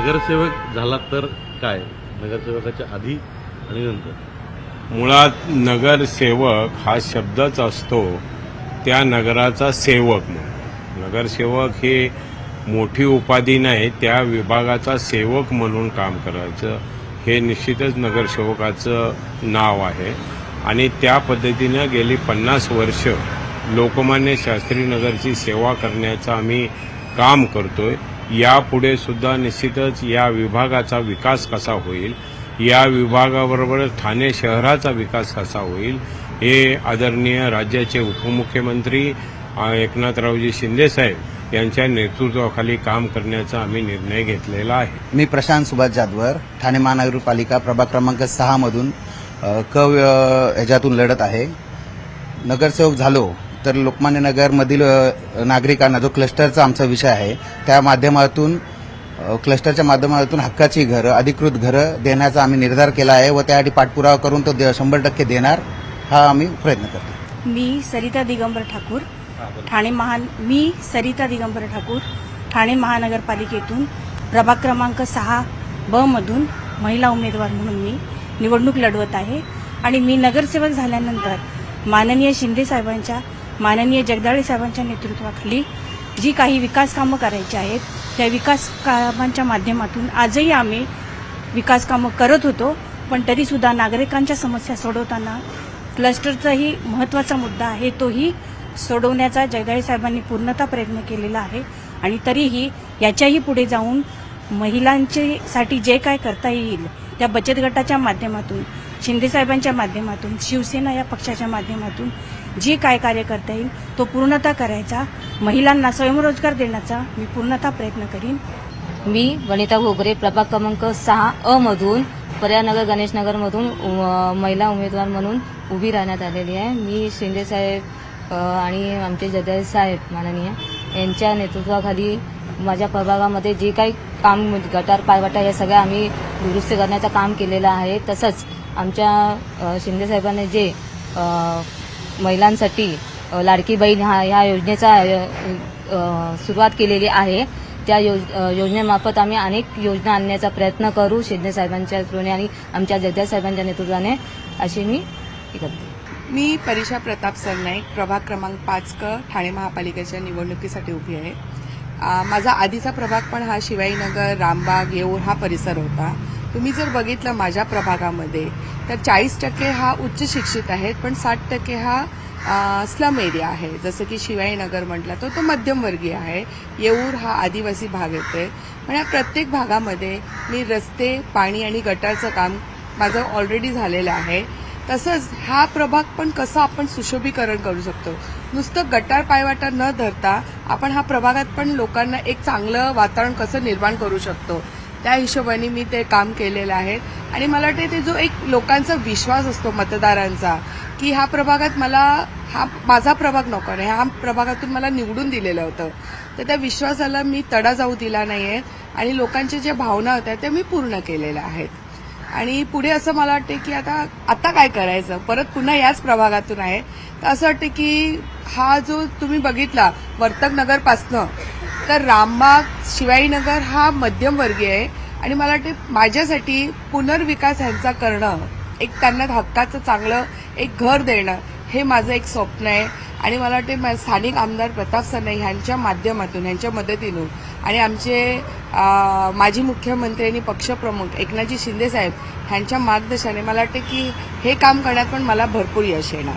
नगरसेवक झाला तर काय, नगरसेवकाच्या आधी आणि नंतर? मुळात नगरसेवक हा शब्दच असतो त्या नगराचा सेवक म्हणून. नगरसेवक ही मोठी उपाधी नाही, त्या विभागाचा सेवक म्हणून काम करायचं हे निश्चितच नगरसेवकाचं नाव आहे. आणि त्या पद्धतीनं गेली 50 वर्ष लोकमान्य शास्त्री नगरची सेवा करण्याचं आम्ही काम करतोय. यापुढे सुद्धा निश्चितच या विभागाचा विकास कसा होईल, या विभागाबरोबर ठाणे शहराचा विकास कसा होईल हे आदरणीय राज्याचे उपमुख्यमंत्री एकनाथरावजी शिंदेसाहेब यांच्या नेतृत्वाखाली काम करण्याचा आम्ही निर्णय घेतलेला आहे. मी प्रशांत सुभाष जाधवर, ठाणे महानगरपालिका प्रभाग क्रमांक 6 मधून ह्याच्यातून लढत आहे. नगरसेवक झालो तर लोकमान्य नगरमधील नागरिकांना, जो क्लस्टरचा आमचा विषय आहे, त्या माध्यमातून क्लस्टरच्या माध्यमातून हक्काची घरं, अधिकृत घरं देण्याचा आम्ही निर्धार केला आहे व त्यासाठी पाठपुरावा करून तो 100% देणार हा आम्ही प्रयत्न करतो. मी सरिता दिगंबर ठाकूर, ठाणे महानगरपालिकेतून प्रभाग क्रमांक 6 मधून महिला उमेदवार म्हणून मी निवडणूक लढवत आहे. आणि मी नगरसेवक झाल्यानंतर माननीय शिंदे साहेबांच्या, माननीय जगदाळे साहेबांच्या नेतृत्वाखाली जी काही विकास कामं करायची आहेत त्या विकास कामांच्या माध्यमातून आजही आम्ही विकास कामं करत होतो. पण तरीसुद्धा नागरिकांच्या समस्या सोडवताना क्लस्टरचाही महत्त्वाचा मुद्दा आहे, तोही सोडवण्याचा जगदाळे साहेबांनी पूर्णतः प्रयत्न केलेला आहे. आणि तरीही याच्याही पुढे जाऊन महिलांसाठी जे काय करता येईल त्या बचत गटाच्या माध्यमातून, शिंदेसाहेबांच्या माध्यमातून, शिवसेना या पक्षाच्या माध्यमातून जे काय कार्य करता येईल तो पूर्णतः करायचा, महिलांना स्वयंरोजगार देण्याचा मी पूर्णतः प्रयत्न करीन. मी वनिता घोगरे, प्रभाग क्रमांक 6 मधून पर्यानगर गणेशनगरमधून महिला उमेदवार म्हणून उभी राहण्यात आलेली आहे. मी शिंदेसाहेब आणि आमचे जगदाळे साहेब माननीय यांच्या नेतृत्वाखाली माझ्या प्रभागामध्ये जे काही काम, गटार पायवाटा हे सगळं आम्ही दुरुस्त करण्याचं काम केलेलं आहे. तसंच आमच्या शिंदेसाहेबांनी जे महिलांसाठी लाडकी बहीण ह्या योजनेचा सुरुवात केलेली आहे, त्या योजनेमार्फत आम्ही अनेक योजना आणण्याचा प्रयत्न करू शिंदेसाहेबांच्या नेतृत्वाने आणि आमच्या जगदाळे साहेबांच्या नेतृत्वाने, अशी मी करते. मी परीक्षा प्रताप सरनाईक, प्रभाग क्रमांक 5 ठाणे महापालिकेच्या निवडणुकीसाठी उभी आहे. माझा आधीचा प्रभाग पण हा शिवाईनगर, रामबाग, येऊर हा परिसर होता. तुम्ही जर बघितलं माझ्या प्रभागामध्ये तर 40% हा उच्च शिक्षित आहेत, पण 60% हा स्लम एरिया आहे. जसं की शिवाईनगर म्हटलं तर तो मध्यमवर्गीय आहे, येऊर हा आदिवासी भाग येतोय. पण या प्रत्येक भागामध्ये मी रस्ते, पाणी आणि गटारचं काम माझं ऑलरेडी झालेलं आहे. तसंच हा प्रभाग पण कसं आपण सुशोभीकरण करू शकतो, नुसतं गटार पायवाटा न धरता आपण हा प्रभागात पण लोकांना एक चांगलं वातावरण कसं निर्माण करू शकतो, त्या हिशोबाने मी ते काम केलेलं आहे. आणि मला वाटते ते जो एक लोकांचा विश्वास असतो मतदारांचा, की ह्या प्रभागात मला, हा माझा प्रभाग नको नाही, ह्या प्रभागातून मला निवडून दिलेलं होतं, तर त्या विश्वासाला मी तडा जाऊ दिला नाहीये आणि लोकांच्या ज्या भावना होत्या त्या मी पूर्ण केलेल्या आहेत. आणि पुढे असं मला वाटते की आता काय करायचं, परत पुन्हा याच प्रभागातून आहे. तर असं वाटतं की हा जो तुम्ही बघितला वर्तक नगरपासनं तर रामबाग, शिवाईनगर हा मध्यमवर्गीय आहे. आणि मला वाटते माझ्यासाठी पुनर्विकास ह्यांचा करणं, एक त्यांना हक्काचं चांगलं एक घर देणं, हे माझं एक स्वप्न आहे. आणि मला वाटते स्थानिक आमदार प्रताप सरनाईक ह्यांच्या माध्यमातून, ह्यांच्या मदतीनं आणि आमचे माजी मुख्यमंत्री आणि पक्षप्रमुख एकनाथजी शिंदेसाहेब ह्यांच्या मार्गदर्शनाने मला वाटते की हे काम करण्यात पण मला भरपूर यश येणार.